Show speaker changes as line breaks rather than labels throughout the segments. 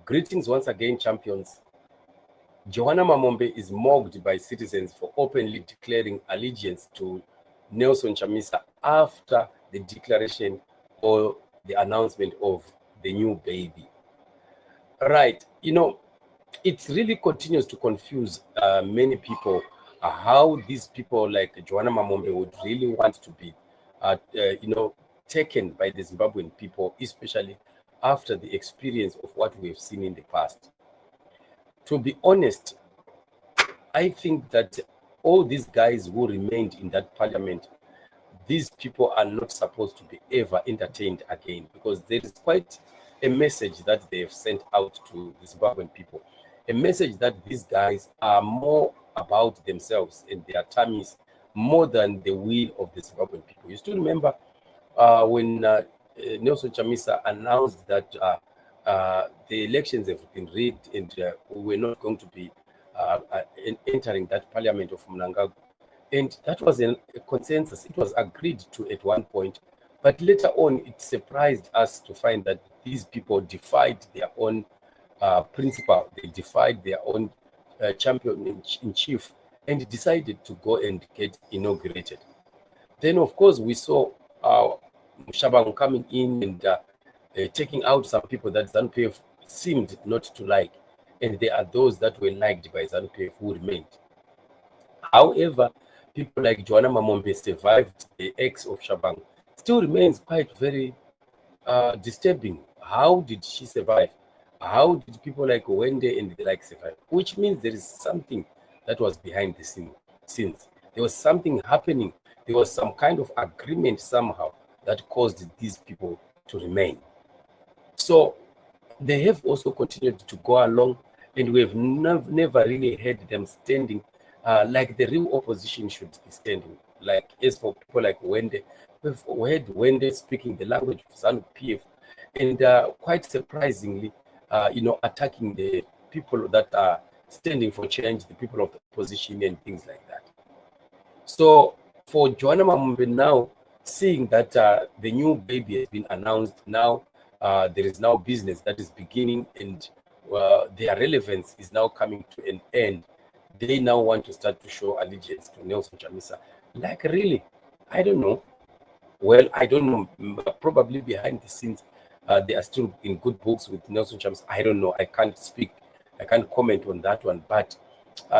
Greetings once again, champions. Joana Mamombe is mocked by citizens for openly declaring allegiance to Nelson Chamisa after the declaration or the announcement of the new baby. Right, it really continues to confuse many people how these people like Joana Mamombe would really want to be, taken by the Zimbabwean people, especially after the experience of what we have seen in the past. To be honest, I think that all these guys who remained in that parliament, these people are not supposed to be ever entertained again, because there is quite a message that they have sent out to the Zimbabwean people, a message that these guys are more about themselves and their tummies more than the will of the Zimbabwean people. You still remember when Nelson Chamisa announced that the elections have been rigged and we're not going to be entering that parliament of Mnangagwa. And that was a consensus. It was agreed to at one point. But later on, it surprised us to find that these people defied their own principal. They defied their own champion-in-chief and decided to go and get inaugurated. Then, of course, we saw Shabang coming in and taking out some people that ZANU-PF seemed not to like. And there are those that were liked by ZANU-PF who remained. However, people like Joana Mamombe survived the ex of Shabang. Still remains quite very disturbing. How did she survive? How did people like Wende and the like survive? Which means there is something that was behind the scenes. There was something happening. There was some kind of agreement somehow that caused these people to remain. So they have also continued to go along, and we have never really heard them standing like the real opposition should be standing. Like, as for people like Wende, we've heard Wende speaking the language of ZANU-PF, and quite surprisingly, attacking the people that are standing for change, the people of the opposition and things like that. So for Joana Mamombe now, seeing that the new baby has been announced now, there is now business that is beginning, and their relevance is now coming to an end. They now want to start to show allegiance to Nelson Chamisa. Like, really? I don't know. Well, I don't know. Probably behind the scenes, they are still in good books with Nelson Chamisa. I don't know. I can't speak. I can't comment on that one. But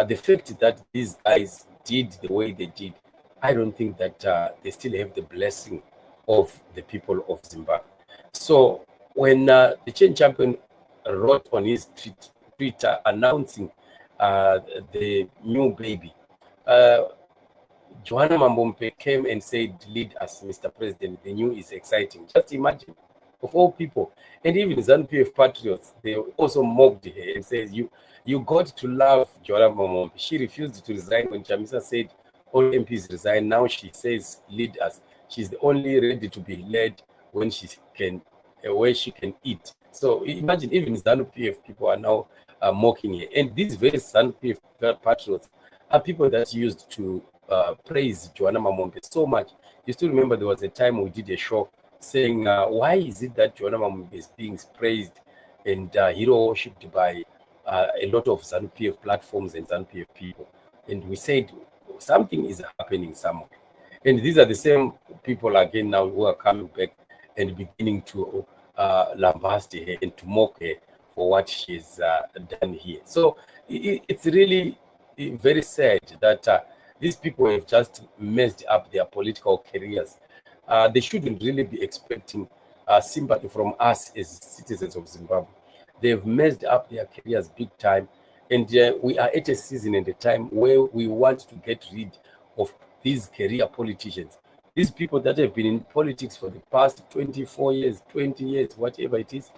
the fact that these guys did the way they did, I don't think that they still have the blessing of the people of Zimbabwe. So when the change champion wrote on his Twitter announcing the new baby, Joana Mamombe came and said, "Lead us, Mr. President. The new is exciting." Just imagine, of all people. And even ZANU-PF patriots, they also mocked her and said, you got to love Joana Mamombe. She refused to resign when Chamisa said all MPs resign. Now she says, "Lead us." She's only ready to be led when she can, where she can eat. So imagine, even ZANU-PF people are now mocking her. And these very ZANU-PF patriots are people that used to praise Joana Mamombe so much. You still remember there was a time we did a show saying, why is it that Joana Mamombe is being praised and hero worshipped by a lot of ZANU-PF platforms and ZANU-PF people? And we said something is happening somewhere. And these are the same people again now who are coming back and beginning to lambast her and to mock her for what she's done here. So it's really very sad that these people have just messed up their political careers. They shouldn't really be expecting sympathy from us as citizens of Zimbabwe. They've messed up their careers big time. And we are at a season and a time where we want to get rid of these career politicians. These people that have been in politics for the past 24 years, 20 years, whatever it is,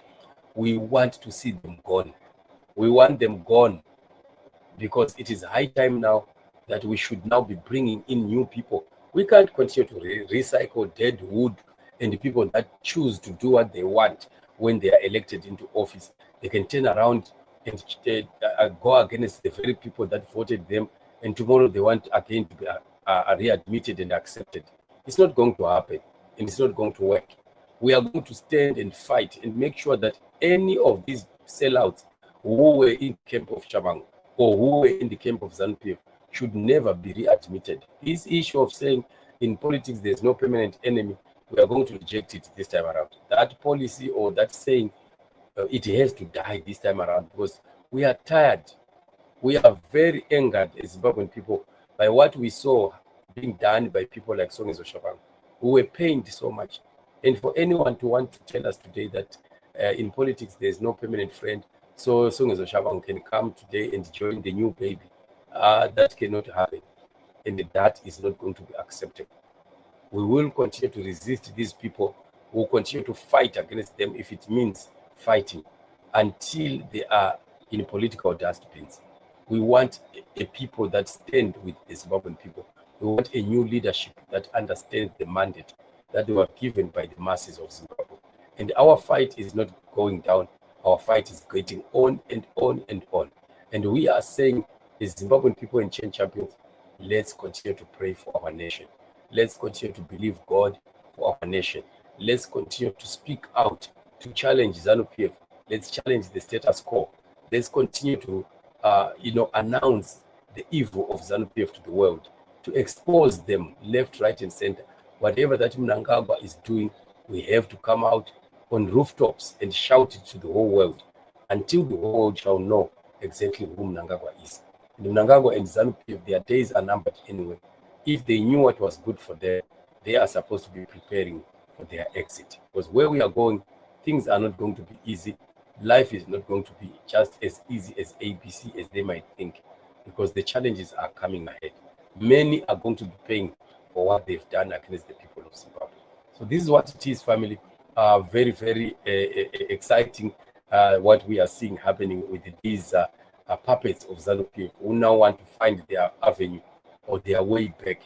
we want to see them gone. We want them gone, because it is high time now that we should now be bringing in new people. We can't continue to recycle dead wood and the people that choose to do what they want when they are elected into office. They can turn around and go against the very people that voted them, and tomorrow they want again to be readmitted and accepted. It's not going to happen, and it's not going to work. We are going to stand and fight and make sure that any of these sellouts who were in the camp of Chabang or who were in the camp of ZANU-PF should never be readmitted. This issue of saying in politics there's no permanent enemy, we are going to reject it this time around. That policy or that saying, it has to die this time around, because we are tired. We are very angered as Zimbabwean people by what we saw being done by people like Songezo Shabang, who were pained so much. And for anyone to want to tell us today that in politics there's no permanent friend, so Songezo Shabang can come today and join the new baby, that cannot happen. And that is not going to be acceptable. We will continue to resist these people. We'll continue to fight against them if it means fighting until they are in political dustbins. We want a people that stand with the Zimbabwean people. We want a new leadership that understands the mandate that they were given by the masses of Zimbabwe. And our fight is not going down. Our fight is getting on and on and on. And we are saying, as Zimbabwean people and change champions, let's continue to pray for our nation. Let's continue to believe God for our nation. Let's continue to speak out, to challenge ZANU-PF. Let's challenge the status quo. Let's continue to, announce the evil of ZANU-PF to the world, to expose them left, right, and center. Whatever that Mnangagwa is doing, we have to come out on rooftops and shout it to the whole world until the whole world shall know exactly who Mnangagwa is. And Mnangagwa and ZANU-PF, their days are numbered anyway. If they knew what was good for them, they are supposed to be preparing for their exit. Because where we are going, things are not going to be easy. Life is not going to be just as easy as ABC as they might think, because the challenges are coming ahead. Many are going to be paying for what they've done against the people of Zimbabwe. So this is what it is, family. Very, very exciting what we are seeing happening with these puppets of ZANU-PF who now want to find their avenue or their way back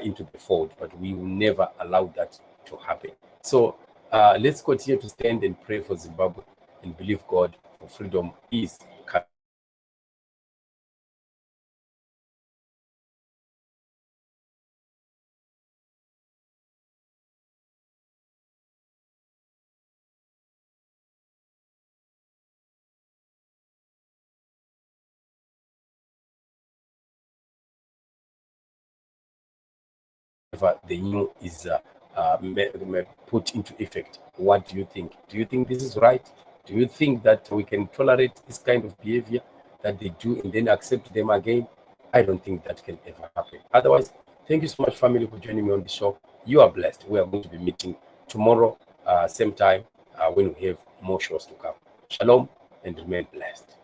into the fold, but we will never allow that to happen. So let's continue to stand and pray for Zimbabwe and believe God for freedom is coming. The new is put into effect. What do you think? Do you think this is right? Do you think that we can tolerate this kind of behavior that they do and then accept them again? I don't think that can ever happen. Otherwise, thank you so much, family, for joining me on the show. You are blessed. We are going to be meeting tomorrow, same time, when we have more shows to come. Shalom and remain blessed.